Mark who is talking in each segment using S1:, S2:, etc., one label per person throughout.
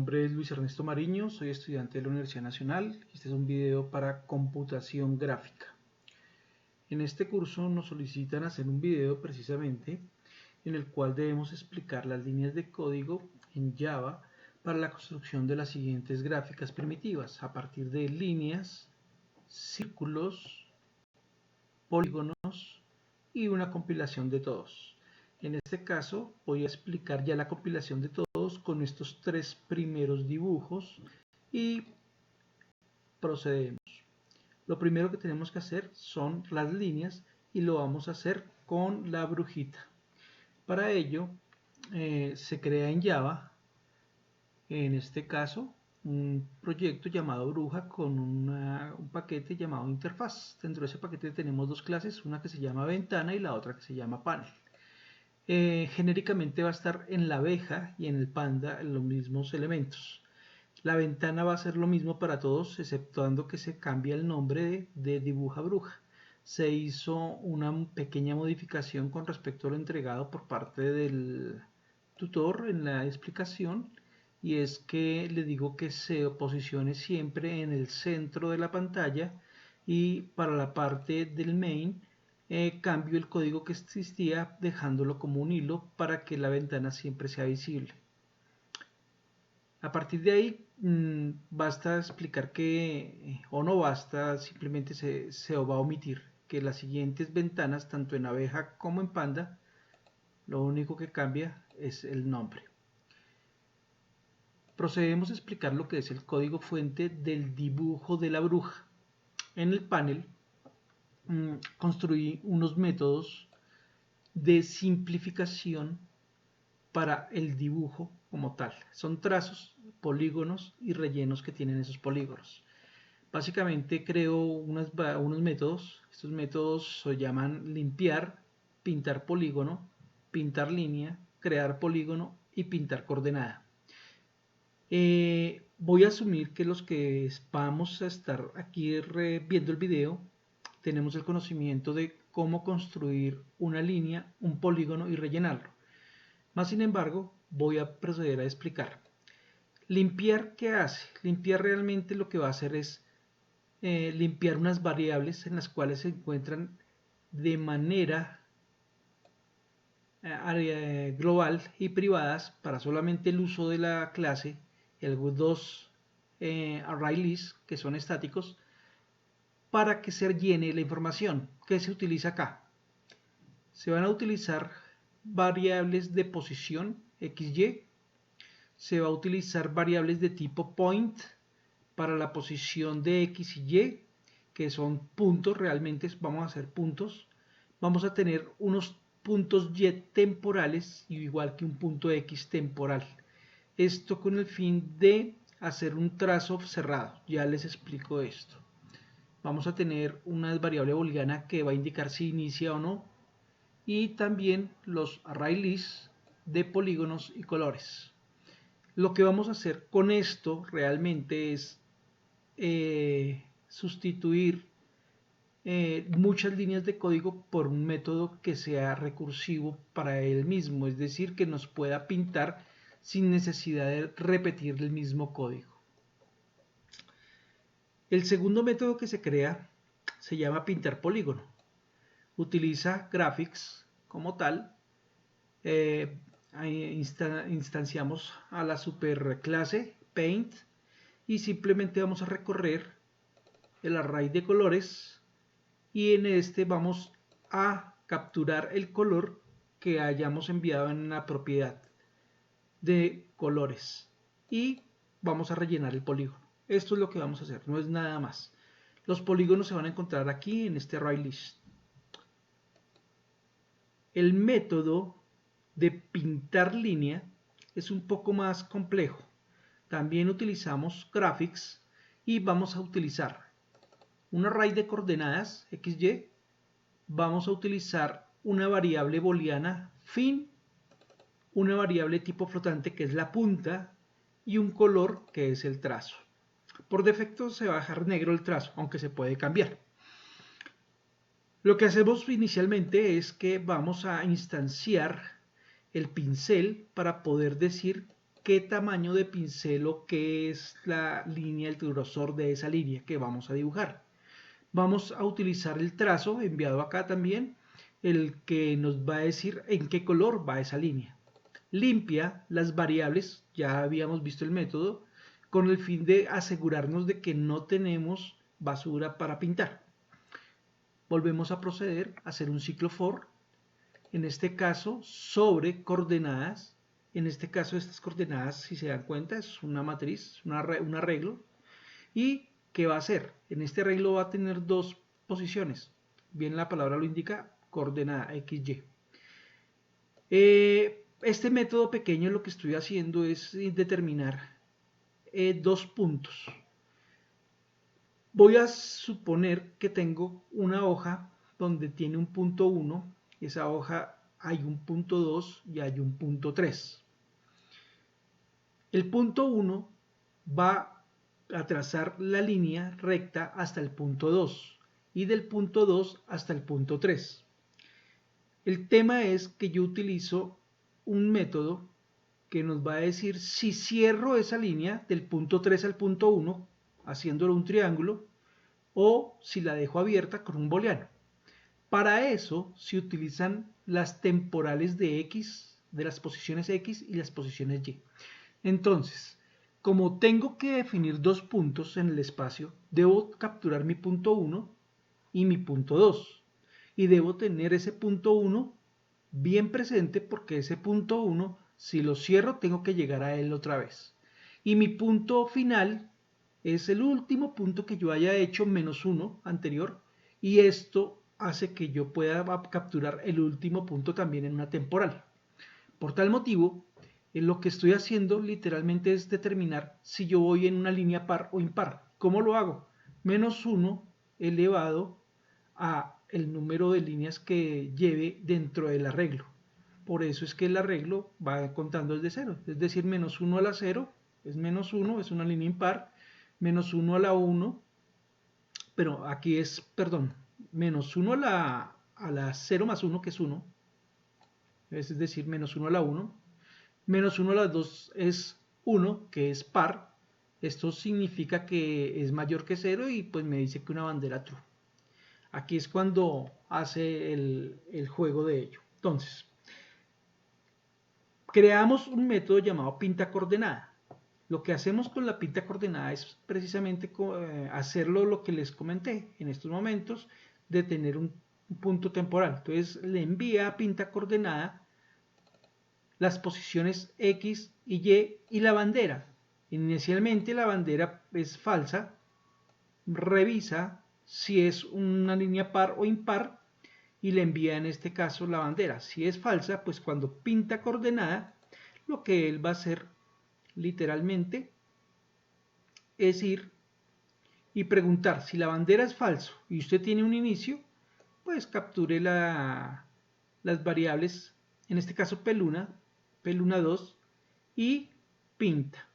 S1: nombre es Luis Ernesto Mariño, soy estudiante de la Universidad Nacional. Este es un video para computación gráfica. En este curso nos solicitan hacer un video precisamente en el cual debemos explicar las líneas de código en Java para la construcción de las siguientes gráficas primitivas a partir de líneas, círculos, polígonos y una compilación de todos. En este caso voy a explicar ya la compilación de todos con estos tres primeros dibujos y procedemos. Lo primero que tenemos que hacer son las líneas y lo vamos a hacer con la brujita. Para ello se crea en Java, en este caso, un proyecto llamado bruja con un paquete llamado interfaz. Dentro de ese paquete tenemos dos clases, una que se llama ventana y la otra que se llama panel. Genéricamente va a estar en la abeja y en el panda los mismos elementos. La ventana va a ser lo mismo para todos, exceptuando que se cambia el nombre de dibuja bruja. Se hizo una pequeña modificación con respecto a lo entregado por parte del tutor en la explicación, y es que le digo que se posicione siempre en el centro de la pantalla, y para la parte del main cambio el código que existía dejándolo como un hilo para que la ventana siempre sea visible. A partir de ahí basta explicar que, o no basta, simplemente se va a omitir que las siguientes ventanas, tanto en abeja como en panda, lo único que cambia es el nombre. Procedemos a explicar lo que es el código fuente del dibujo de la bruja. En el panel construí unos métodos de simplificación para el dibujo como tal. Son trazos, polígonos y rellenos que tienen esos polígonos. Básicamente creo unos métodos. Estos métodos se llaman limpiar, pintar polígono, pintar línea, crear polígono y pintar coordenada. Voy a asumir que los que vamos a estar aquí viendo el video tenemos el conocimiento de cómo construir una línea, un polígono y rellenarlo. Más sin embargo, voy a proceder a explicar. Limpiar, ¿qué hace? Limpiar realmente lo que va a hacer es limpiar unas variables en las cuales se encuentran de manera global y privadas para solamente el uso de la clase, el dos ArrayList, que son estáticos, para que se llene la información. ¿Qué se utiliza acá? Se van a utilizar variables de posición XY, se va a utilizar variables de tipo point para la posición de X y Y, que son puntos, realmente vamos a hacer puntos. Vamos a tener unos puntos Y temporales, igual que un punto X temporal. Esto con el fin de hacer un trazo cerrado. Ya les explico esto. Vamos a tener una variable booleana que va a indicar si inicia o no, y también los ArrayList de polígonos y colores. Lo que vamos a hacer con esto realmente es sustituir muchas líneas de código por un método que sea recursivo para él mismo, es decir, que nos pueda pintar sin necesidad de repetir el mismo código. El segundo método que se crea se llama pintar polígono. Utiliza graphics como tal. Instanciamos a la superclase paint y simplemente vamos a recorrer el array de colores, y en este vamos a capturar el color que hayamos enviado en la propiedad de colores y vamos a rellenar el polígono. Esto es lo que vamos a hacer, no es nada más. Los polígonos se van a encontrar aquí en este ArrayList. El método de pintar línea es un poco más complejo. También utilizamos graphics y vamos a utilizar un array de coordenadas XY. Vamos a utilizar una variable booleana fin, una variable tipo flotante que es la punta y un color que es el trazo. Por defecto se va a dejar negro el trazo, aunque se puede cambiar. Lo que hacemos inicialmente es que vamos a instanciar el pincel para poder decir qué tamaño de pincel o qué es la línea, el grosor de esa línea que vamos a dibujar. Vamos a utilizar el trazo enviado acá también, el que nos va a decir en qué color va esa línea. Limpia las variables, ya habíamos visto el método, con el fin de asegurarnos de que no tenemos basura para pintar. Volvemos a proceder a hacer un ciclo for, en este caso sobre coordenadas. En este caso estas coordenadas, si se dan cuenta, es una matriz, un arreglo. ¿Y qué va a hacer? En este arreglo va a tener dos posiciones. Bien, la palabra lo indica, coordenada XY. Este método pequeño lo que estoy haciendo es determinar dos puntos. Voy a suponer que tengo una hoja donde tiene un punto 1, esa hoja hay un punto 2 y hay un punto 3. El punto 1 va a trazar la línea recta hasta el punto 2 y del punto 2 hasta el punto 3. El tema es que yo utilizo un método que nos va a decir si cierro esa línea del punto 3 al punto 1 haciéndolo un triángulo o si la dejo abierta con un booleano. Para eso se utilizan las temporales de X, de las posiciones X y las posiciones Y. Entonces, como tengo que definir dos puntos en el espacio, debo capturar mi punto 1 y mi punto 2. Y debo tener ese punto 1 bien presente porque ese punto 1, si lo cierro, tengo que llegar a él otra vez. Y mi punto final es el último punto que yo haya hecho menos 1 anterior. Y esto hace que yo pueda capturar el último punto también en una temporal. Por tal motivo, lo que estoy haciendo literalmente es determinar si yo voy en una línea par o impar. ¿Cómo lo hago? Menos 1 elevado a el número de líneas que lleve dentro del arreglo. Por eso es que el arreglo va contando desde 0. Es decir, menos 1 a la 0 es menos 1, es una línea impar. Menos 1 a la 1, pero aquí es, perdón, menos 1 a la 0 más 1, que es 1. Es decir, menos 1 a la 1. Menos 1 a la 2 es 1, que es par. Esto significa que es mayor que 0 y pues me dice que una bandera true. Aquí es cuando hace el juego de ello. Entonces, creamos un método llamado pinta coordenada. Lo que hacemos con la pinta coordenada es precisamente hacerlo lo que les comenté en estos momentos, de tener un punto temporal. Entonces le envía a pinta coordenada las posiciones X y Y la bandera. Inicialmente la bandera es falsa, revisa si es una línea par o impar y le envía en este caso la bandera. Si es falsa, pues cuando pinta coordenada, lo que él va a hacer literalmente es ir y preguntar si la bandera es falso y usted tiene un inicio, pues capture las variables, en este caso peluna 2 y pinta.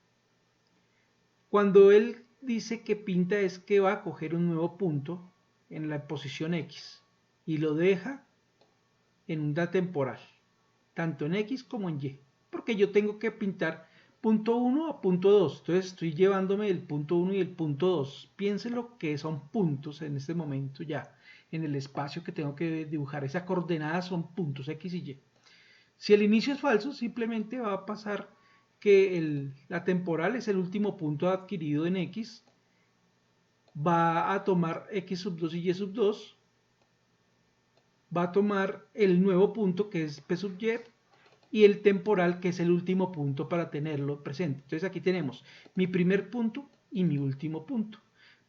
S1: Cuando él dice que pinta es que va a coger un nuevo punto en la posición X y lo deja en una temporal, tanto en X como en Y, porque yo tengo que pintar punto 1 a punto 2, entonces estoy llevándome el punto 1 y el punto 2. Piénsenlo que son puntos en este momento ya, en el espacio que tengo que dibujar. Esa coordenada son puntos X y Y. Si el inicio es falso, simplemente va a pasar que la temporal es el último punto adquirido en X, va a tomar X sub 2 y Y sub 2, va a tomar el nuevo punto que es P sub Y, y el temporal, que es el último punto para tenerlo presente. Entonces aquí tenemos mi primer punto y mi último punto.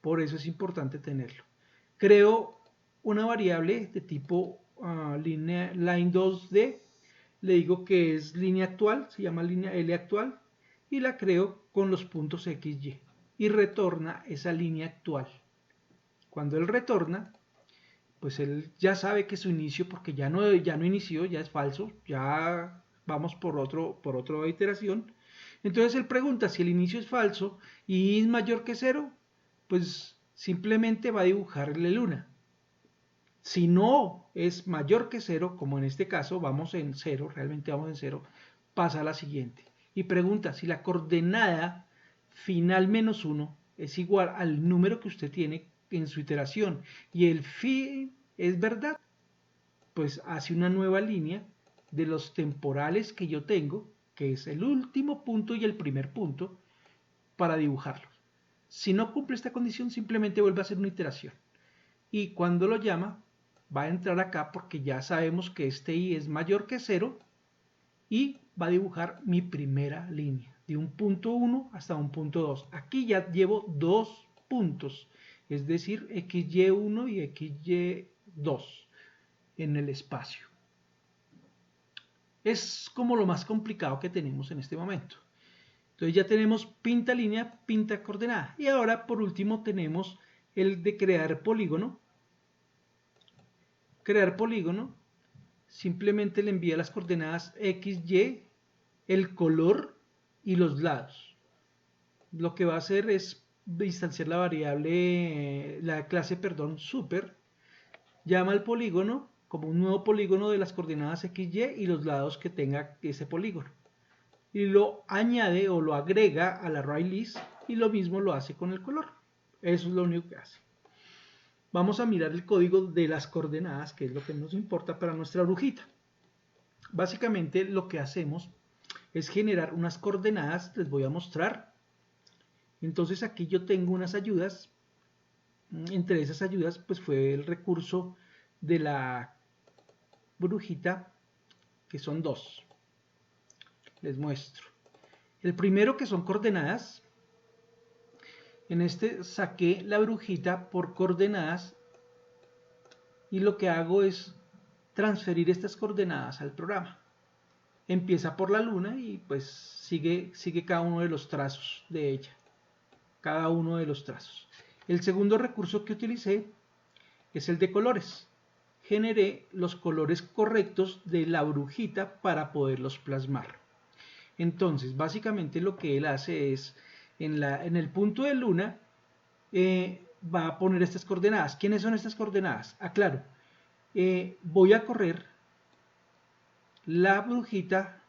S1: Por eso es importante tenerlo. Creo una variable de tipo line 2D. Le digo que es línea actual, se llama línea L actual, y la creo con los puntos XY. Y retorna esa línea actual. Cuando él retorna, pues él ya sabe que su inicio, porque ya no inició, ya es falso, ya vamos por otra iteración. Entonces él pregunta si el inicio es falso y es mayor que 0, pues simplemente va a dibujarle luna. Si no es mayor que 0, como en este caso vamos en 0, realmente vamos en 0, pasa a la siguiente. y pregunta si la coordenada final menos 1 es igual al número que usted tiene en su iteración y el fin es verdad, pues hace una nueva línea de los temporales que yo tengo, que es el último punto y el primer punto, para dibujarlos. Si no cumple esta condición, simplemente vuelve a hacer una iteración. Y cuando lo llama, va a entrar acá porque ya sabemos que este i es mayor que 0 y va a dibujar mi primera línea, de un punto 1 hasta un punto 2. Aquí ya llevo dos puntos, es decir, xy1 y xy2 en el espacio. Es como lo más complicado que tenemos en este momento. Entonces ya tenemos pinta línea, pinta coordenada. Y ahora por último tenemos el de crear polígono. Crear polígono simplemente le envía las coordenadas x, y, el color y los lados. Lo que va a hacer es instanciar la variable, la clase, perdón, super, llama al polígono como un nuevo polígono de las coordenadas x, y y los lados que tenga ese polígono. Y lo añade o lo agrega al ArrayList y lo mismo lo hace con el color. Eso es lo único que hace. Vamos a mirar el código de las coordenadas, que es lo que nos importa para nuestra brujita. Básicamente lo que hacemos es generar unas coordenadas, les voy a mostrar. Entonces aquí yo tengo unas ayudas. Entre esas ayudas pues fue el recurso de la brujita, que son dos. Les muestro. El primero, que son coordenadas. En este saqué la brujita por coordenadas y lo que hago es transferir estas coordenadas al programa. Empieza por la luna y pues sigue cada uno de los trazos de ella. Cada uno de los trazos. El segundo recurso que utilicé es el de colores. Generé los colores correctos de la brujita para poderlos plasmar. Entonces, básicamente lo que él hace es, en el punto de luna, va a poner estas coordenadas. ¿Quiénes son estas coordenadas? Aclaro, voy a correr la brujita,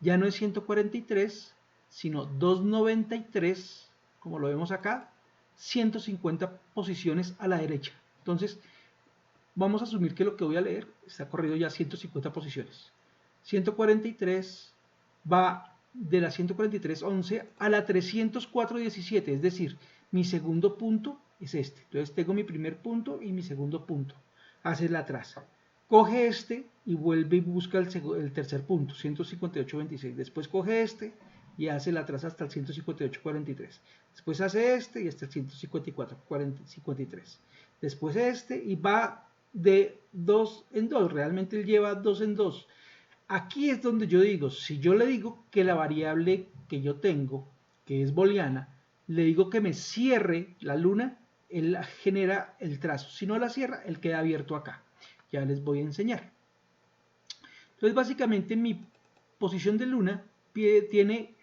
S1: ya no es 143, sino 293, como lo vemos acá, 150 posiciones a la derecha. Entonces, vamos a asumir que lo que voy a leer está corrido ya 150 posiciones. 143 va de la 143.11 a la 304.17, es decir, mi segundo punto es este. Entonces tengo mi primer punto y mi segundo punto. Hace la traza. Coge este y vuelve y busca el tercer punto, 158.26. Después coge este y hace la traza hasta el 158.43. Después hace este y hasta el 154.53. Después este y va de 2 en 2. Realmente él lleva 2 en 2. Aquí es donde yo digo, si yo le digo que la variable que yo tengo, que es booleana, le digo que me cierre la luna, él genera el trazo. Si no la cierra, él queda abierto acá. Ya les voy a enseñar. Entonces, básicamente mi posición de luna tiene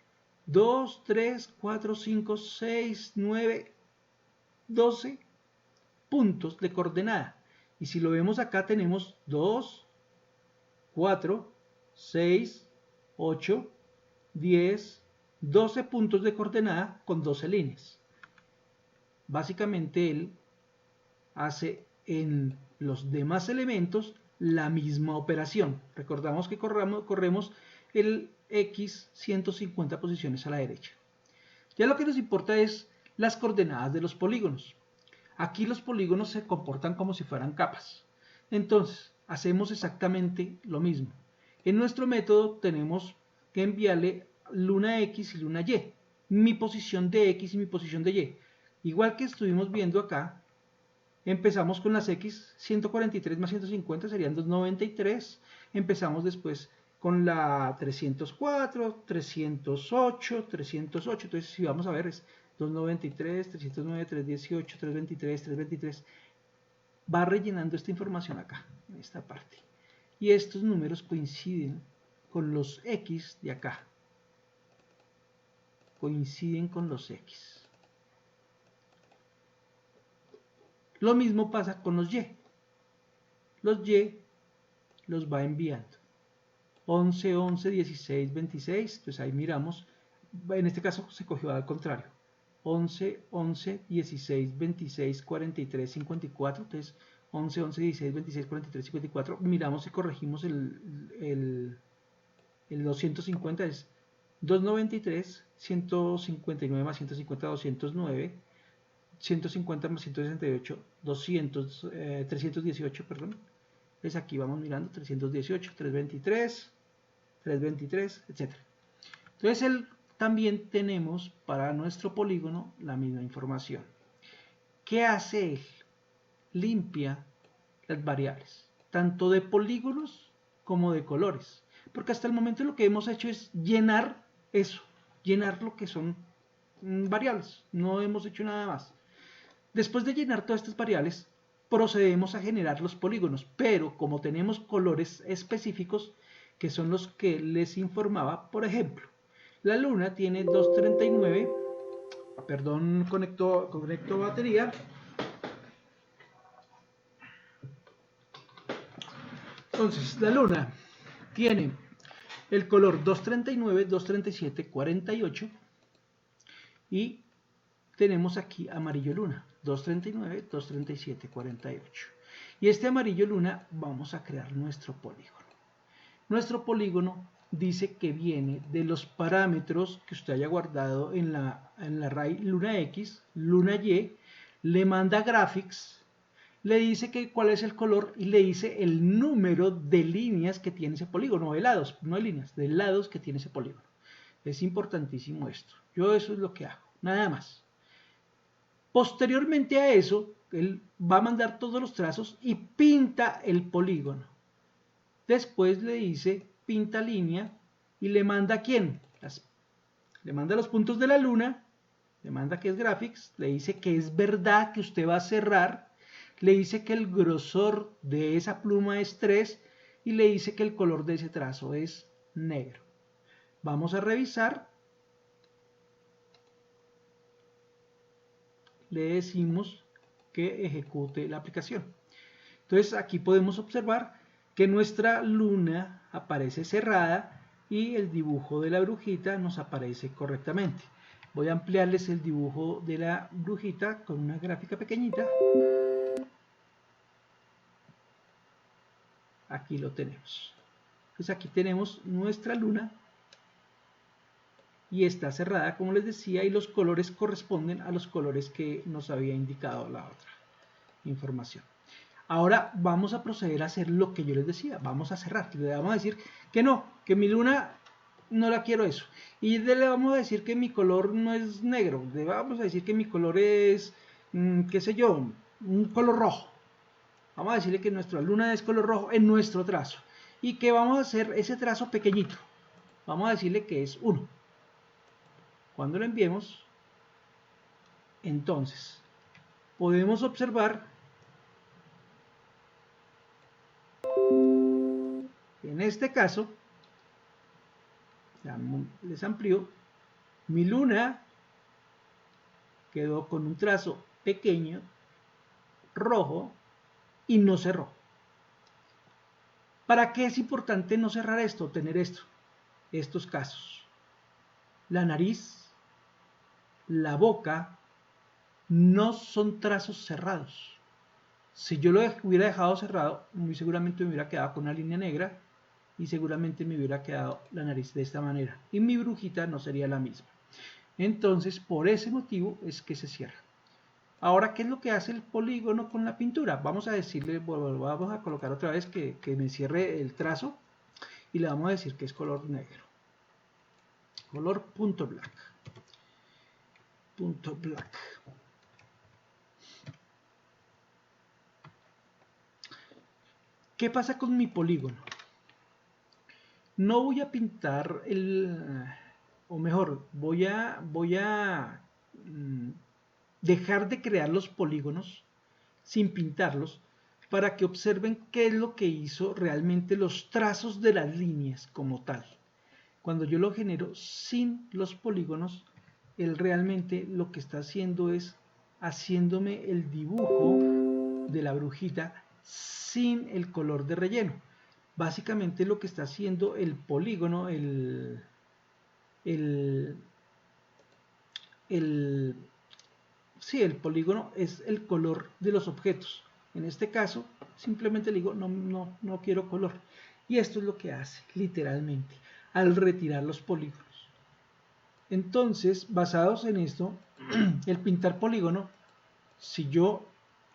S1: 2, 3, 4, 5, 6, 9, 12 puntos de coordenada. Y si lo vemos acá, tenemos 2, 4, 6, 8, 10, 12 puntos de coordenada con 12 líneas. Básicamente él hace en los demás elementos la misma operación. Recordamos que corremos el X 150 posiciones a la derecha. Ya lo que nos importa es las coordenadas de los polígonos. Aquí los polígonos se comportan como si fueran capas. Entonces, hacemos exactamente lo mismo. En nuestro método tenemos que enviarle luna X y luna Y. Mi posición de X y mi posición de Y. Igual que estuvimos viendo acá, empezamos con las X, 143 más 150 serían 293. Empezamos después con la 304, 308, 308. Entonces, si vamos a ver, es 293, 309, 318, 323, 323. Va rellenando esta información acá, en esta parte. Y estos números coinciden con los X de acá. Coinciden con los X. Lo mismo pasa con los Y. Los Y los va enviando. 11, 11, 16, 26, entonces ahí miramos, en este caso se cogió al contrario, 11, 11, 16, 26, 43, 54, entonces 11, 11, 16, 26, 43, 54, miramos y corregimos el 250, es 293, 159 más 150, 209, 150 más 168, 200, 318, perdón. Entonces aquí vamos mirando 318, 323, 323, etc. Entonces también tenemos para nuestro polígono la misma información. ¿Qué hace él? Limpia las variables, tanto de polígonos como de colores. Porque hasta el momento lo que hemos hecho es llenar eso, llenar lo que son variables. No hemos hecho nada más. Después de llenar todas estas variables, procedemos a generar los polígonos, pero como tenemos colores específicos, que son los que les informaba, por ejemplo, la luna tiene 239, perdón, conecto batería. Entonces, la luna tiene el color 239, 237, 48 y tenemos aquí amarillo luna, 239, 237, 48. Y este amarillo luna vamos a crear nuestro polígono. Nuestro polígono dice que viene de los parámetros que usted haya guardado en la array luna X, luna Y, le manda graphics, le dice que cuál es el color y le dice el número de líneas que tiene ese polígono, de lados, no de líneas, de lados que tiene ese polígono. Es importantísimo esto. Yo eso es lo que hago, nada más. Posteriormente a eso, él va a mandar todos los trazos y pinta el polígono. Después le dice pinta línea y le manda ¿a quién? Le manda los puntos de la luna, le manda que es graphics, le dice que es verdad que usted va a cerrar, le dice que el grosor de esa pluma es 3 y le dice que el color de ese trazo es negro. Vamos a revisar. Le decimos que ejecute la aplicación. Entonces aquí podemos observar que nuestra luna aparece cerrada y el dibujo de la brujita nos aparece correctamente. Voy a ampliarles el dibujo de la brujita con una gráfica pequeñita. Aquí lo tenemos. Entonces aquí tenemos nuestra luna y está cerrada, como les decía, y los colores corresponden a los colores que nos había indicado la otra información. Ahora vamos a proceder a hacer lo que yo les decía, vamos a cerrar, le vamos a decir que no, que mi luna no la quiero eso, y le vamos a decir que mi color no es negro, le vamos a decir que mi color es, qué sé yo, un color rojo. Vamos a decirle que nuestra luna es color rojo en nuestro trazo, y que vamos a hacer ese trazo pequeñito, vamos a decirle que es 1. Cuando lo enviemos, entonces podemos observar que en este caso, les amplío, mi luna quedó con un trazo pequeño, rojo, y no cerró. ¿Para qué es importante no cerrar esto, tener estos casos? La nariz, la boca, no son trazos cerrados. Si yo lo hubiera dejado cerrado, muy seguramente me hubiera quedado con una línea negra y seguramente me hubiera quedado la nariz de esta manera. Y mi brujita no sería la misma. Entonces, por ese motivo es que se cierra. Ahora, ¿qué es lo que hace el polígono con la pintura? Vamos a decirle, vamos a colocar otra vez que me cierre el trazo y le vamos a decir que es color negro. Color punto black. Punto black. ¿Qué pasa con mi polígono? No voy a pintar o mejor, voy a dejar de crear los polígonos sin pintarlos para que observen qué es lo que hizo realmente los trazos de las líneas como tal. Cuando yo lo genero sin los polígonos, él realmente lo que está haciendo es haciéndome el dibujo de la brujita sin el color de relleno. Básicamente lo que está haciendo el polígono, el, sí, el polígono es el color de los objetos. En este caso, simplemente le digo, no quiero color. Y esto es lo que hace, literalmente, al retirar los polígonos. Entonces, basados en esto, el pintar polígono, si yo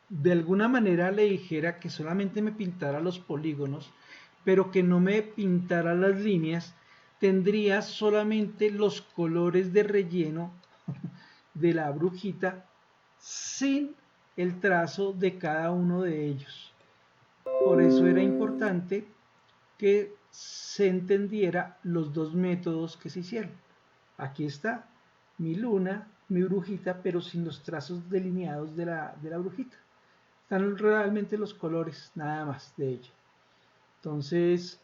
S1: de alguna manera le dijera que solamente me pintara los polígonos, pero que no me pintara las líneas, tendría solamente los colores de relleno de la brujita sin el trazo de cada uno de ellos. Por eso era importante que se entendiera los dos métodos que se hicieron. Aquí está mi luna, mi brujita, pero sin los trazos delineados de la brujita. Están realmente los colores nada más de ella. Entonces,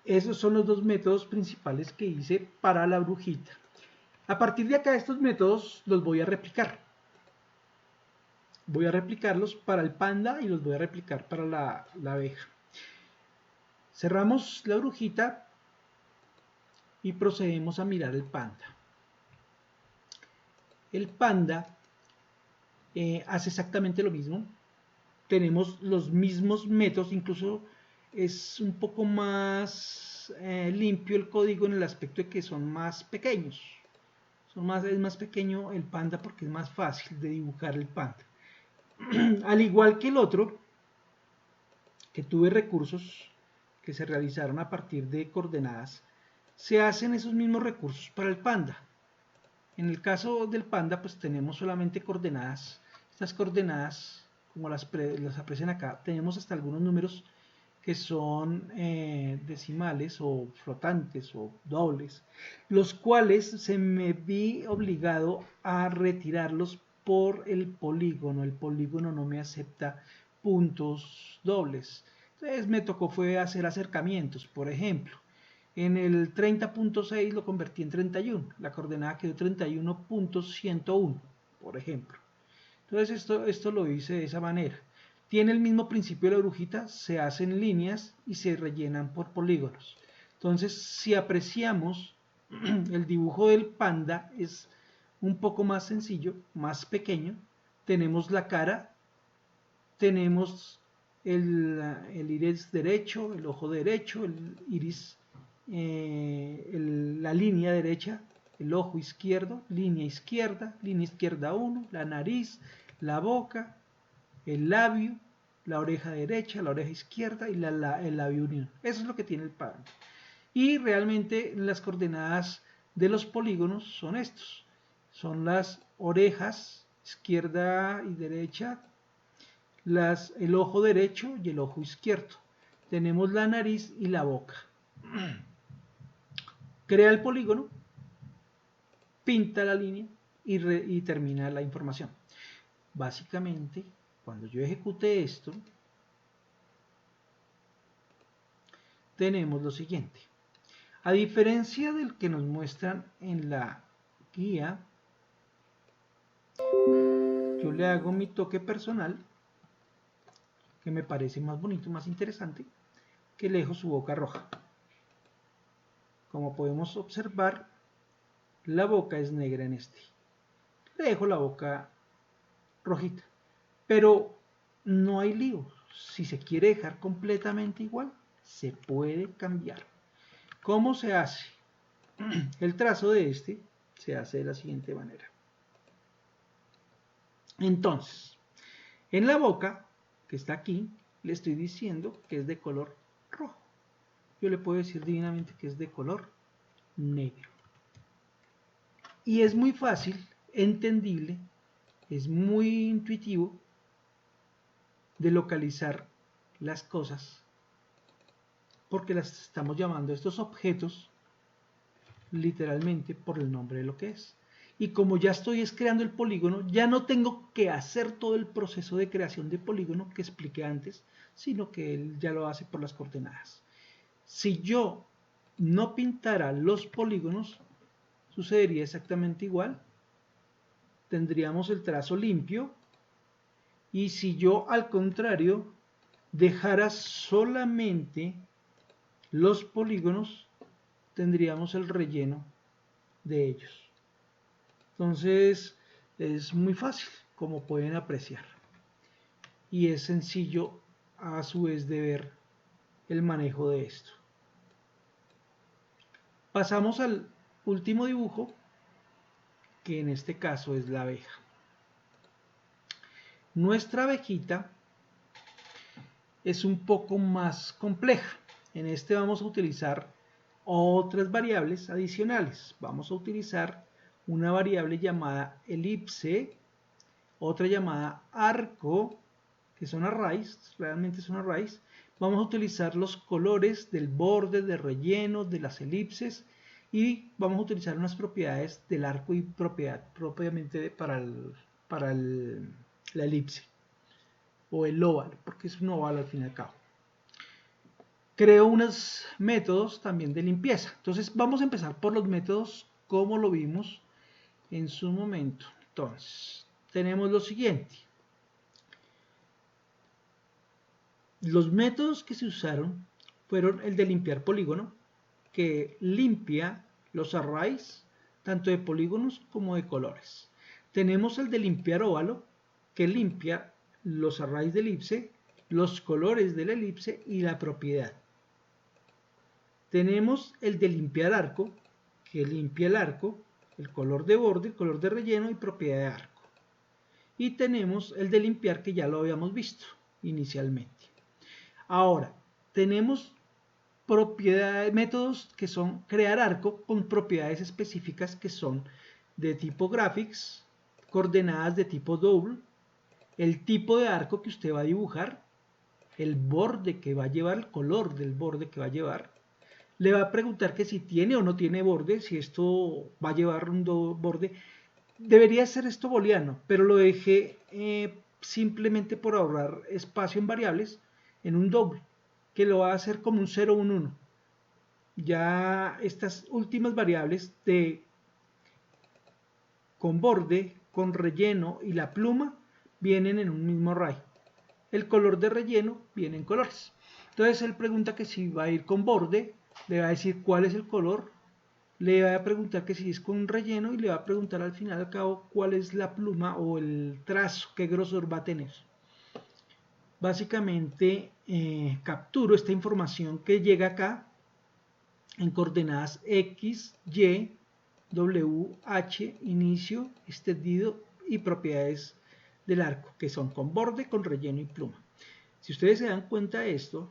S1: esos son los dos métodos principales que hice para la brujita. A partir de acá, estos métodos los voy a replicar. Voy a replicarlos para el panda y los voy a replicar para la abeja. Cerramos la brujita y procedemos a mirar el panda. El panda hace exactamente lo mismo. Tenemos los mismos métodos, incluso es un poco más limpio el código en el aspecto de que son más pequeños. Es más pequeño el panda porque es más fácil de dibujar el panda. Al igual que el otro, que tuve recursos que se realizaron a partir de coordenadas, se hacen esos mismos recursos para el panda. En el caso del panda, pues tenemos solamente coordenadas. Estas coordenadas, como las aprecian acá, tenemos hasta algunos números que son decimales o flotantes o dobles, los cuales se me vi obligado a retirarlos por el polígono. El polígono no me acepta puntos dobles. Entonces me tocó fue hacer acercamientos. Por ejemplo, en el 30.6 lo convertí en 31. La coordenada quedó 31.101, por ejemplo. Entonces esto lo hice de esa manera. Tiene el mismo principio de la brujita, se hacen líneas y se rellenan por polígonos. Entonces, si apreciamos, el dibujo del panda es un poco más sencillo, más pequeño. Tenemos la cara, tenemos el iris derecho, el ojo derecho, el iris, la línea derecha, el ojo izquierdo, línea izquierda 1, la nariz, la boca, el labio, la oreja derecha, la oreja izquierda y el labio unido. Eso es lo que tiene el panda. Y realmente las coordenadas de los polígonos son estos. Son las orejas izquierda y derecha, el ojo derecho y el ojo izquierdo. Tenemos la nariz y la boca. Crea el polígono, pinta la línea y termina la información. Básicamente, cuando yo ejecute esto, tenemos lo siguiente. A diferencia del que nos muestran en la guía, yo le hago mi toque personal, que me parece más bonito, más interesante, que le dejo su boca roja. Como podemos observar, la boca es negra en este. Le dejo la boca rojita. Pero no hay lío. Si se quiere dejar completamente igual, se puede cambiar. ¿Cómo se hace? El trazo de este se hace de la siguiente manera. Entonces, en la boca, que está aquí, le estoy diciendo que es de color rojo. Yo le puedo decir divinamente que es de color negro. Y es muy fácil, entendible, es muy intuitivo de localizar las cosas, porque las estamos llamando estos objetos literalmente por el nombre de lo que es. Y como ya estoy creando el polígono, ya no tengo que hacer todo el proceso de creación de polígono que expliqué antes, sino que él ya lo hace por las coordenadas. Si yo no pintara los polígonos, sucedería exactamente igual. Tendríamos el trazo limpio, y si yo al contrario dejara solamente los polígonos, tendríamos el relleno de ellos. Entonces es muy fácil, como pueden apreciar, y es sencillo a su vez de ver el manejo de esto. Pasamos al último dibujo, que en este caso es la abeja. Nuestra abejita es un poco más compleja. En este vamos a utilizar otras variables adicionales. Vamos a utilizar una variable llamada elipse, otra llamada arco, que son arrays, realmente son arrays. Vamos a utilizar los colores del borde, de relleno, de las elipses, y vamos a utilizar unas propiedades del arco y propiedad propiamente para la elipse o el óvalo, porque es un óvalo al fin y al cabo. Creo unos métodos también de limpieza. Entonces vamos a empezar por los métodos como lo vimos en su momento. Entonces tenemos lo siguiente. Los métodos que se usaron fueron el de limpiar polígono, que limpia los arrays tanto de polígonos como de colores. Tenemos el de limpiar óvalo, que limpia los arrays de elipse, los colores de la elipse y la propiedad. Tenemos el de limpiar arco, que limpia el arco, el color de borde, el color de relleno y propiedad de arco. Y tenemos el de limpiar, que ya lo habíamos visto inicialmente. Ahora, tenemos métodos que son crear arco con propiedades específicas que son de tipo graphics, coordenadas de tipo double, el tipo de arco que usted va a dibujar, el borde que va a llevar, el color del borde que va a llevar. Le va a preguntar que si tiene o no tiene borde, si esto va a llevar un borde. Debería ser esto booleano, pero lo dejé simplemente por ahorrar espacio en variables en un doble, que lo va a hacer como un 0, un 1. Ya estas últimas variables con borde, con relleno y la pluma vienen en un mismo array. El color de relleno viene en colores. Entonces él pregunta que si va a ir con borde, le va a decir cuál es el color, le va a preguntar que si es con un relleno y le va a preguntar al final al cabo cuál es la pluma o el trazo, qué grosor va a tener. Básicamente capturo esta información que llega acá en coordenadas X, Y, W, H, inicio, extendido y propiedades del arco, que son con borde, con relleno y pluma. Si ustedes se dan cuenta de esto,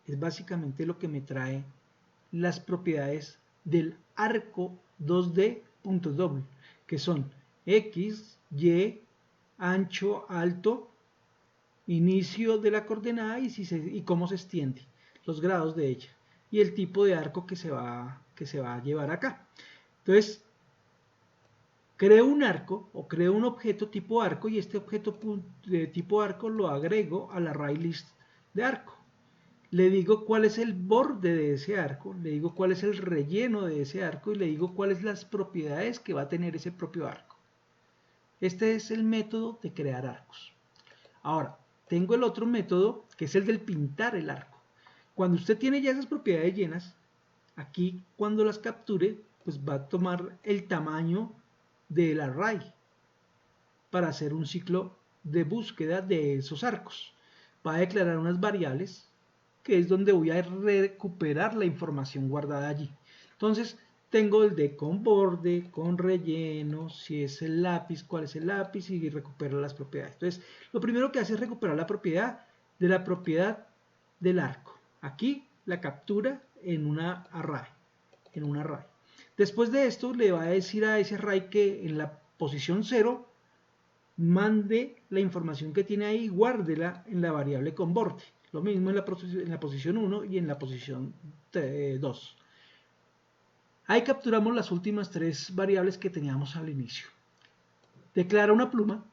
S1: es básicamente lo que me trae las propiedades del arco 2D punto doble, que son X, Y, ancho, alto, inicio de la coordenada y cómo se extiende, los grados de ella y el tipo de arco que se va a llevar acá. Entonces, creo un arco o creo un objeto tipo arco y este objeto de tipo arco lo agrego al array list de arco. Le digo cuál es el borde de ese arco, le digo cuál es el relleno de ese arco y le digo cuáles las propiedades que va a tener ese propio arco. Este es el método de crear arcos. Ahora, tengo el otro método que es el del pintar el arco. Cuando usted tiene ya esas propiedades llenas, aquí cuando las capture, pues va a tomar el tamaño del array para hacer un ciclo de búsqueda de esos arcos. Va a declarar unas variables que es donde voy a recuperar la información guardada allí. Entonces, tengo el de con borde, con relleno, si es el lápiz, cuál es el lápiz y recupero las propiedades. Entonces, lo primero que hace es recuperar la propiedad del arco. Aquí la captura en una array, Después de esto le va a decir a ese array que en la posición 0 mande la información que tiene ahí y guárdela en la variable con borde. Lo mismo en la posición 1 y en la posición 2. Ahí capturamos las últimas tres variables que teníamos al inicio. Declara una pluma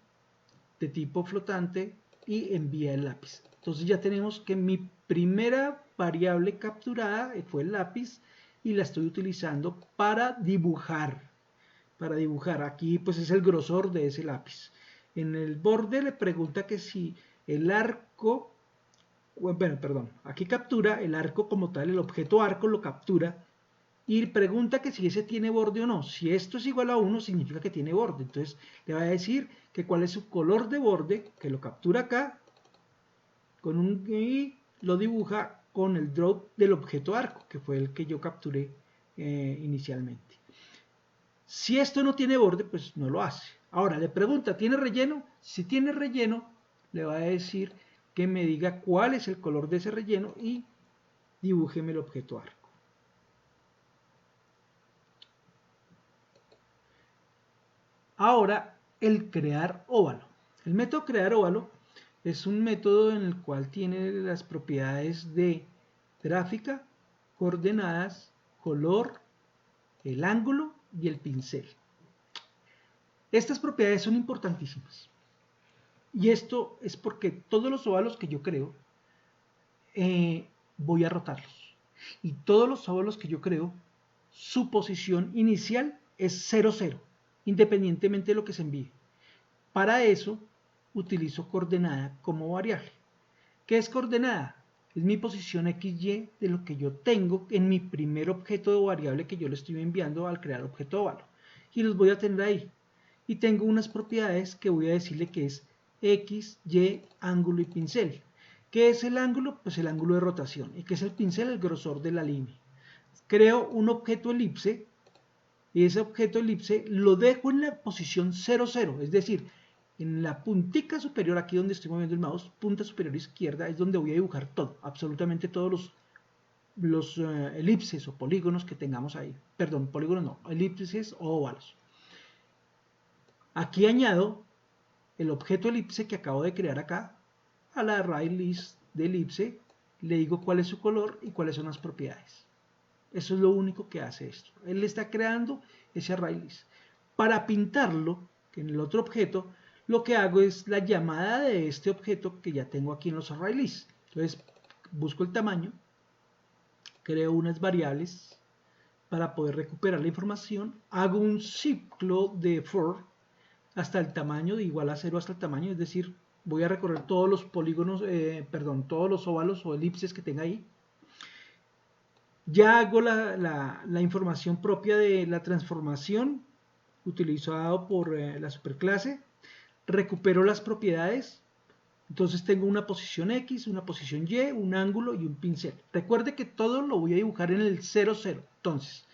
S1: de tipo flotante y envía el lápiz. Entonces ya tenemos que mi primera variable capturada fue el lápiz y la estoy utilizando para dibujar. Aquí pues es el grosor de ese lápiz. En el borde le pregunta que si el arco bueno, perdón, aquí captura el arco como tal, el objeto arco lo captura y pregunta que si ese tiene borde o no. Si esto es igual a 1, significa que tiene borde. Entonces le va a decir que cuál es su color de borde, que lo captura acá, y lo dibuja con el drop del objeto arco, que fue el que yo capturé inicialmente. Si esto no tiene borde, pues no lo hace. Ahora le pregunta, ¿tiene relleno? Si tiene relleno, le va a decir que me diga cuál es el color de ese relleno y dibújeme el objeto arco. Ahora, el crear óvalo. El método crear óvalo es un método en el cual tiene las propiedades de gráfica, coordenadas, color, el ángulo y el pincel. Estas propiedades son importantísimas. Y esto es porque todos los óvalos que yo creo, voy a rotarlos. Y todos los óvalos que yo creo, su posición inicial es 0, 0, independientemente de lo que se envíe. Para eso, utilizo coordenada como variable. ¿Qué es coordenada? Es mi posición XY de lo que yo tengo en mi primer objeto de variable que yo le estoy enviando al crear objeto óvalo. Y los voy a tener ahí. Y tengo unas propiedades que voy a decirle que es X, Y, ángulo y pincel. ¿Qué es el ángulo? Pues el ángulo de rotación. ¿Y qué es el pincel? El grosor de la línea. Creo un objeto elipse y ese objeto elipse lo dejo en la posición 0, 0. Es decir, en la puntica superior, aquí donde estoy moviendo el mouse, punta superior izquierda, es donde voy a dibujar todo, absolutamente todos los elipses o polígonos que tengamos ahí. Perdón, polígonos no, elipses o óvalos. Aquí añado el objeto elipse que acabo de crear acá a la array list de elipse, le digo cuál es su color y cuáles son las propiedades. Eso es lo único que hace esto. Él está creando ese array list. Para pintarlo, en el otro objeto, lo que hago es la llamada de este objeto que ya tengo aquí en los array list. Entonces, busco el tamaño, creo unas variables para poder recuperar la información, hago un ciclo de for hasta el tamaño de igual a 0 hasta el tamaño, es decir, voy a recorrer todos los polígonos, todos los óvalos o elipses que tenga ahí. Ya hago la información propia de la transformación utilizado por la superclase, recupero las propiedades, entonces tengo una posición X, una posición Y, un ángulo y un pincel. Recuerde que todo lo voy a dibujar en el 0, 0. Entonces,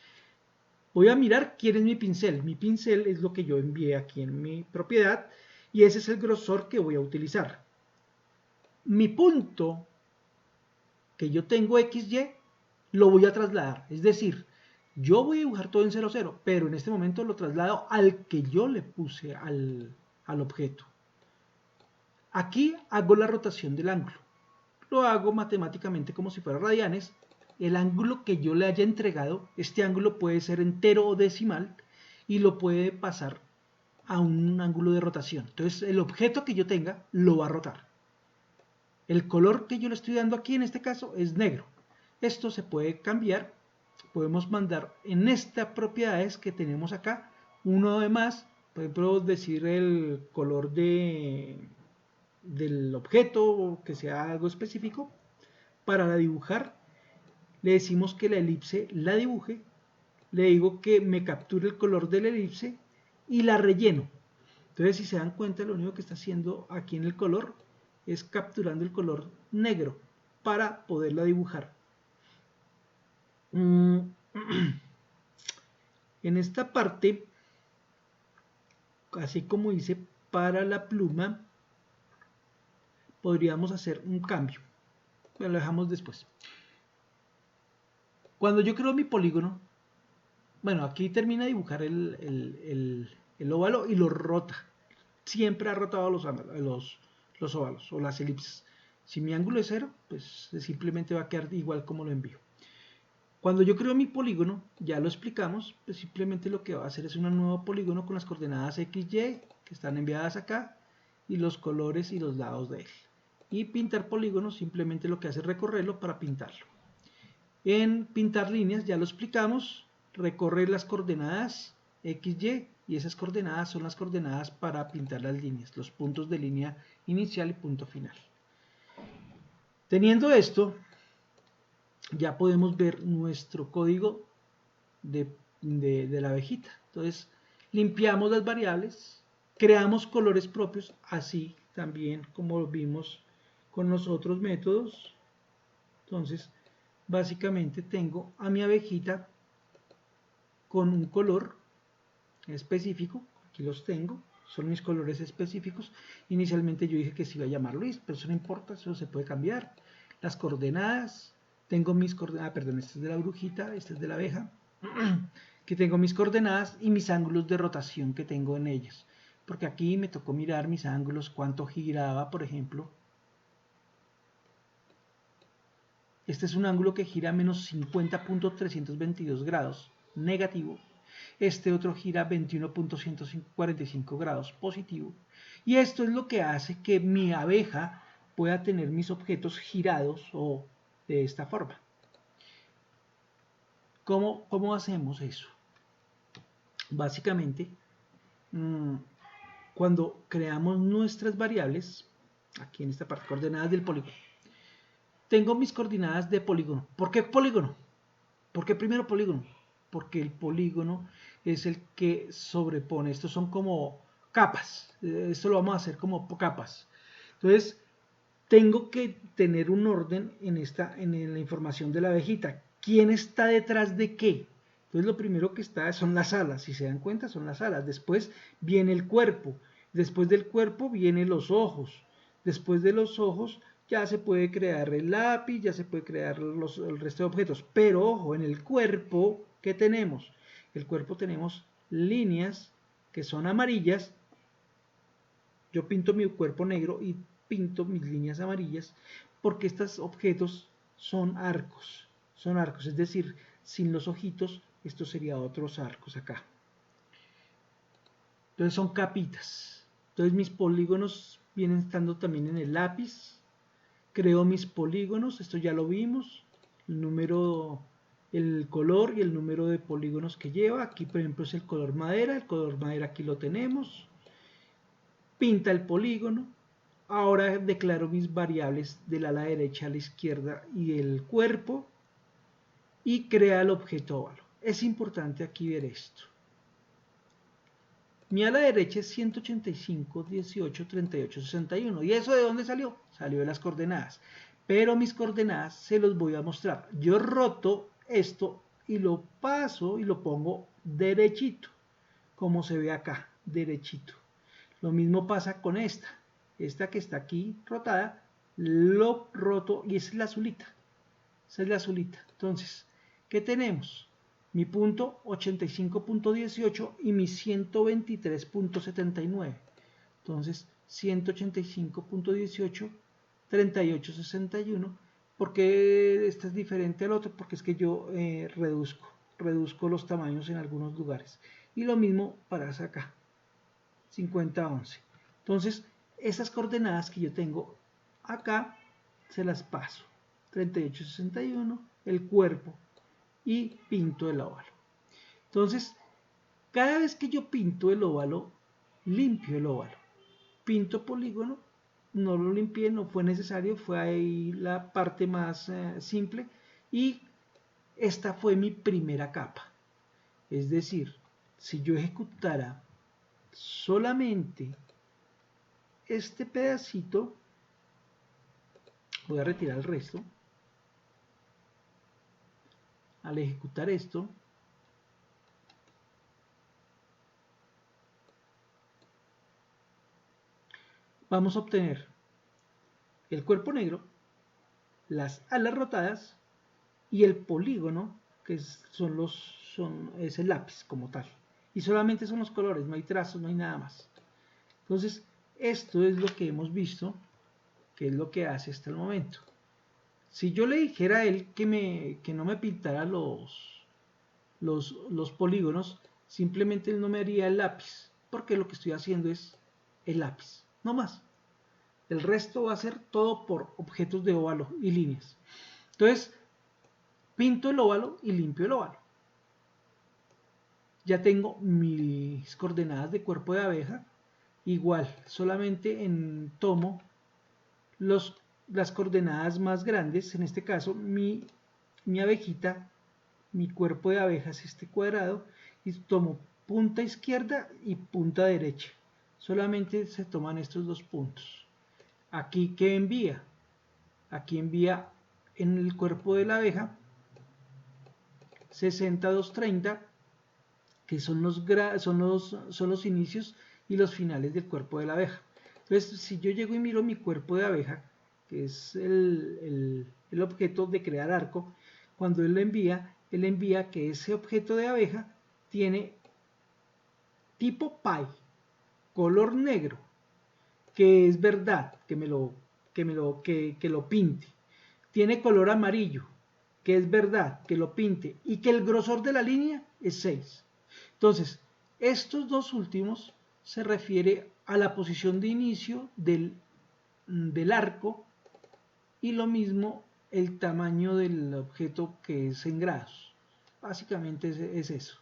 S1: voy a mirar quién es mi pincel. Mi pincel es lo que yo envié aquí en mi propiedad y ese es el grosor que voy a utilizar. Mi punto que yo tengo XY lo voy a trasladar, es decir, yo voy a dibujar todo en 0, 0, pero en este momento lo traslado al que yo le puse al objeto. Aquí hago la rotación del ángulo. Lo hago matemáticamente como si fuera radianes. El ángulo que yo le haya entregado, este ángulo puede ser entero o decimal y lo puede pasar a un ángulo de rotación. Entonces el objeto que yo tenga lo va a rotar. El color que yo le estoy dando aquí en este caso es negro. Esto se puede cambiar. Podemos mandar en estas propiedades que tenemos acá uno de más. Por ejemplo, decir el color del objeto, que sea algo específico. Para dibujar, le decimos que la elipse la dibuje. Le digo que me capture el color de la elipse y la relleno. Entonces, si se dan cuenta, lo único que está haciendo aquí en el color es capturando el color negro para poderla dibujar. En esta parte, así como hice para la pluma, podríamos hacer un cambio. Pero lo dejamos después. Cuando yo creo mi polígono, bueno, aquí termina de dibujar el óvalo y lo rota. Siempre ha rotado los óvalos o las elipses. Si mi ángulo es 0, pues simplemente va a quedar igual como lo envío. Cuando yo creo mi polígono, ya lo explicamos, pues simplemente lo que va a hacer es un nuevo polígono con las coordenadas X, Y, que están enviadas acá, y los colores y los lados de él. Y pintar polígonos simplemente lo que hace es recorrerlo para pintarlo. En pintar líneas ya lo explicamos, recorrer las coordenadas X, y esas coordenadas son las coordenadas para pintar las líneas, los puntos de línea inicial y punto final. Teniendo esto, ya podemos ver nuestro código de la abejita. Entonces, limpiamos las variables, creamos colores propios, así también como vimos con los otros métodos. Entonces, básicamente tengo a mi abejita con un color específico, aquí los tengo, son mis colores específicos. Inicialmente yo dije que se iba a llamar Luis, pero eso no importa, eso se puede cambiar. Las coordenadas, tengo mis coordenadas, perdón, esta es de la brujita, esta es de la abeja, que tengo mis coordenadas y mis ángulos de rotación que tengo en ellas. Porque aquí me tocó mirar mis ángulos, cuánto giraba, por ejemplo. Este es un ángulo que gira a menos 50.322 grados, negativo. Este otro gira 21.145 grados, positivo. Y esto es lo que hace que mi abeja pueda tener mis objetos girados o de esta forma. ¿Cómo hacemos eso? Básicamente, cuando creamos nuestras variables, aquí en esta parte, coordenadas del polígono, tengo mis coordenadas de polígono. ¿Por qué polígono? ¿Por qué primero polígono? Porque el polígono es el que sobrepone. Estos son como capas. Esto lo vamos a hacer como capas. Entonces, tengo que tener un orden en la información de la abejita. ¿Quién está detrás de qué? Entonces, lo primero que está son las alas. Si se dan cuenta, son las alas. Después viene el cuerpo. Después del cuerpo vienen los ojos. Después de los ojos ya se puede crear el lápiz, ya se puede crear el resto de objetos. Pero ojo, en el cuerpo, ¿qué tenemos? El cuerpo tenemos líneas que son amarillas. Yo pinto mi cuerpo negro y pinto mis líneas amarillas porque estos objetos son arcos, es decir, sin los ojitos, esto sería otros arcos acá. Entonces son capitas. Entonces mis polígonos vienen estando también en el lápiz. Creo mis polígonos, esto ya lo vimos, el número, el color y el número de polígonos que lleva. Aquí por ejemplo es el color madera aquí lo tenemos. Pinta el polígono. Ahora declaro mis variables del ala derecha a la izquierda y del cuerpo y crea el objeto óvalo. Es importante aquí ver esto. Mi ala derecha es 185, 18, 38, 61. ¿Y eso de dónde salió? Salió de las coordenadas. Pero mis coordenadas se los voy a mostrar. Yo roto esto y lo paso y lo pongo derechito, como se ve acá, derechito. Lo mismo pasa con esta. Esta que está aquí rotada, lo roto y esa es la azulita. Esa es la azulita. Entonces, ¿qué tenemos? Mi punto 85.18 y mi 123.79. Entonces, 185.18, 38.61. ¿Por qué esta es diferente al otro? Porque es que yo reduzco los tamaños en algunos lugares. Y lo mismo para acá, 50.11. Entonces, esas coordenadas que yo tengo acá, se las paso. 38.61, el cuerpo, y pinto el óvalo. Entonces, cada vez que yo pinto el óvalo, limpio el óvalo. Pinto polígono, no lo limpié, no fue necesario, fue ahí la parte más simple. Y esta fue mi primera capa. Es decir, si yo ejecutara solamente este pedacito, voy a retirar el resto. Al ejecutar esto, vamos a obtener el cuerpo negro, las alas rotadas y el polígono, que es el lápiz como tal. Y solamente son los colores, no hay trazos, no hay nada más. Entonces, esto es lo que hemos visto, que es lo que hace hasta el momento. Si yo le dijera a él que no me pintara los polígonos, simplemente él no me haría el lápiz, porque lo que estoy haciendo es el lápiz, no más. El resto va a ser todo por objetos de óvalo y líneas. Entonces, pinto el óvalo y limpio el óvalo. Ya tengo mis coordenadas de cuerpo de abeja. Igual, solamente tomo las coordenadas más grandes, en este caso mi abejita, mi cuerpo de abeja es este cuadrado, y tomo punta izquierda y punta derecha. Solamente se toman estos dos puntos. Aquí, ¿qué envía? Aquí envía en el cuerpo de la abeja 60230, que son los inicios y los finales del cuerpo de la abeja. Entonces, si yo llego y miro mi cuerpo de abeja, que es el objeto de crear arco, cuando él envía que ese objeto de abeja tiene tipo pie, color negro, que es verdad, que lo pinte. Tiene color amarillo, que es verdad, que lo pinte, y que el grosor de la línea es 6. Entonces, estos dos últimos se refiere a la posición de inicio del arco, y lo mismo el tamaño del objeto, que es en grados. Básicamente es eso.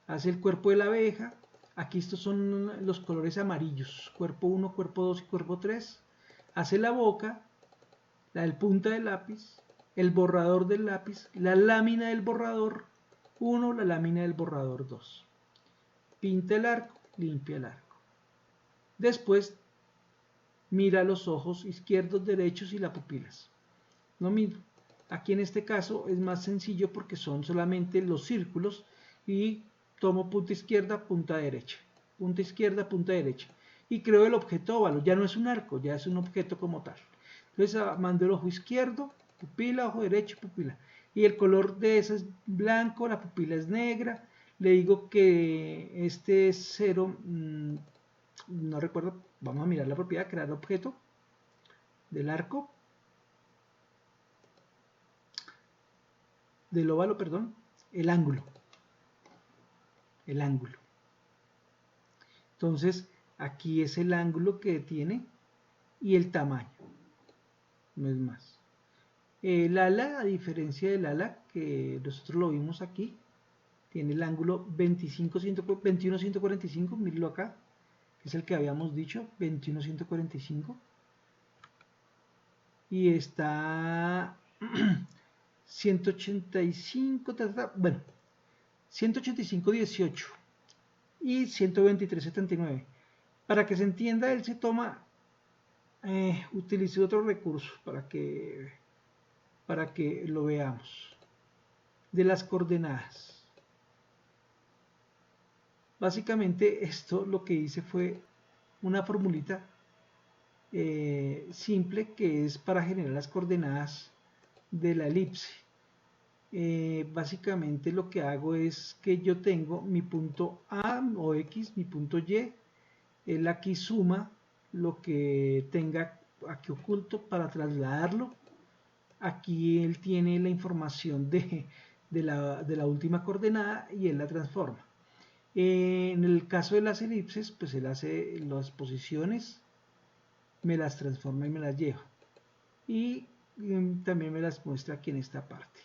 S1: Hace el cuerpo de la abeja. Aquí estos son los colores amarillos, cuerpo 1, cuerpo 2 y cuerpo 3. Hace la boca, la del punta del lápiz, el borrador del lápiz, la lámina del borrador 1, la lámina del borrador 2. Pinta el arco, limpia el arco. Después mira los ojos izquierdos, derechos y las pupilas. Lo mismo. Aquí en este caso es más sencillo porque son solamente los círculos, y tomo punta izquierda, punta derecha, punta izquierda, punta derecha, y creo el objeto óvalo. Ya no es un arco, ya es un objeto como tal. Entonces mando el ojo izquierdo, pupila, ojo derecho, pupila, y el color de ese es blanco, la pupila es negra. Le digo que este es 0, no recuerdo, vamos a mirar la propiedad, crear objeto del arco, del óvalo, perdón, el ángulo. El ángulo. Entonces, aquí es el ángulo que tiene y el tamaño. No es más. El ala, a diferencia del ala, que nosotros lo vimos aquí, tiene el ángulo 21.145, mírenlo acá, que es el que habíamos dicho, 21.145. Y está 185, bueno, 185.18 y 123.79. Para que se entienda, él se toma, utilicé otro recurso para que lo veamos, de las coordenadas. Básicamente esto lo que hice fue una formulita simple, que es para generar las coordenadas de la elipse. Básicamente lo que hago es que yo tengo mi punto A o X, mi punto Y, él aquí suma lo que tenga aquí oculto para trasladarlo. Aquí él tiene la información de la última coordenada y él la transforma. En el caso de las elipses, pues él hace las posiciones, me las transforma y me las lleva. Y también me las muestra aquí en esta parte.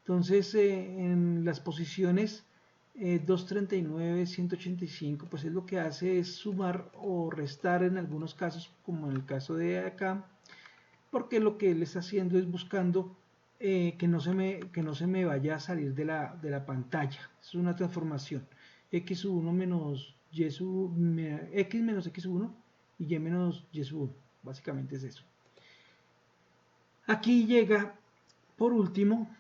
S1: Entonces, en las posiciones 239, 185, pues es lo que hace es sumar o restar en algunos casos, como en el caso de acá, porque lo que él está haciendo es buscando que no se me vaya a salir de la pantalla. Es una transformación. X1 menos Y X menos X1 y Y menos Y1. Básicamente es eso. Aquí llega, por último,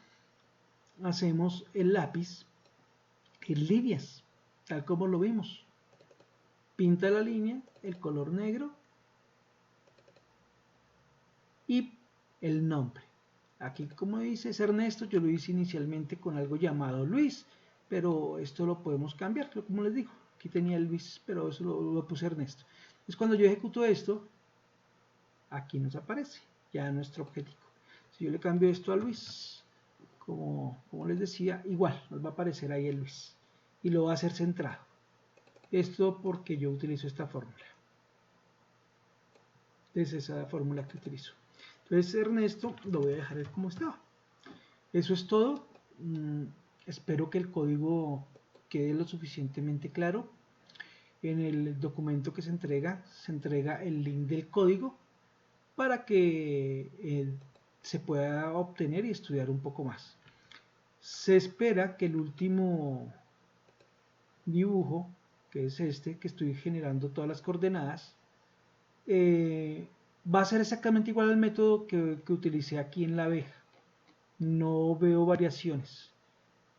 S1: hacemos el lápiz en líneas, tal como lo vimos. Pinta la línea, el color negro y el nombre. Aquí, como dice, es Ernesto. Yo lo hice inicialmente con algo llamado Luis, pero esto lo podemos cambiar, como les digo. Aquí tenía Luis, pero eso lo puse Ernesto. Entonces, cuando yo ejecuto esto, aquí nos aparece ya nuestro objetivo. Si yo le cambio esto a Luis, como les decía, igual nos va a aparecer ahí el Luis y lo va a hacer centrado. Esto porque yo utilizo esta fórmula. Es esa fórmula que utilizo. Entonces Ernesto lo voy a dejar como estaba. Eso es todo. Espero que el código quede lo suficientemente claro. En el documento que se entrega el link del código. para que se pueda obtener y estudiar un poco más. Se espera que el último dibujo, que es este, que estoy generando todas las coordenadas, va a ser exactamente igual al método que utilicé aquí en la abeja. No veo variaciones.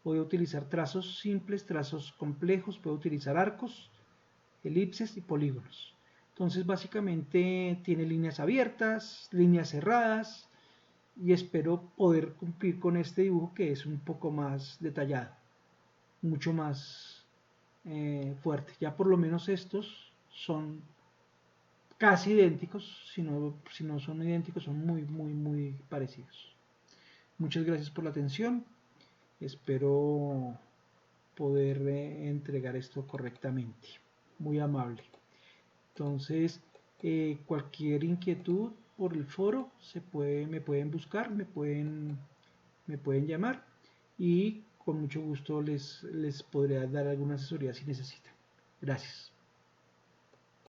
S1: Voy a utilizar trazos simples, trazos complejos, puedo utilizar arcos, elipses y polígonos. Entonces básicamente tiene líneas abiertas, líneas cerradas, y espero poder cumplir con este dibujo que es un poco más detallado, mucho más fuerte. Ya por lo menos estos son casi idénticos, si no son idénticos, son muy parecidos. Muchas gracias por la atención, espero poder entregar esto correctamente. Muy amable. Entonces, cualquier inquietud por el foro me pueden buscar, me pueden llamar y con mucho gusto les podré dar alguna asesoría si necesitan. Gracias.